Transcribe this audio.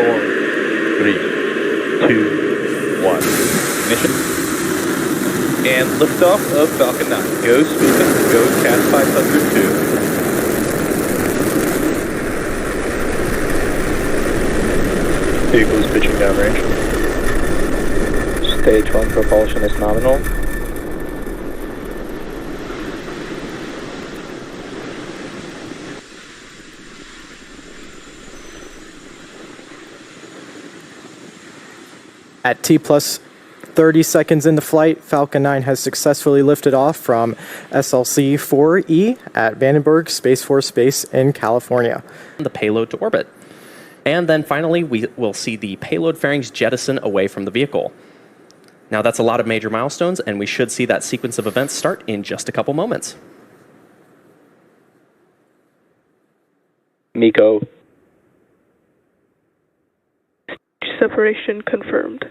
3, 2, 1. Ignition. And liftoff of Falcon 9. Go Sweden, go CAT 502. Vehicle is pitching downrange. Stage 1 propulsion is nominal. At T plus 30 seconds into flight, Falcon 9 has successfully lifted off from SLC-4E at Vandenberg Space Force Base in California. The payload to orbit. And then finally, we will see the payload fairings jettison away from the vehicle. Now that's a lot of major milestones, and we should see that sequence of events start in just a couple moments. MECO. Separation confirmed.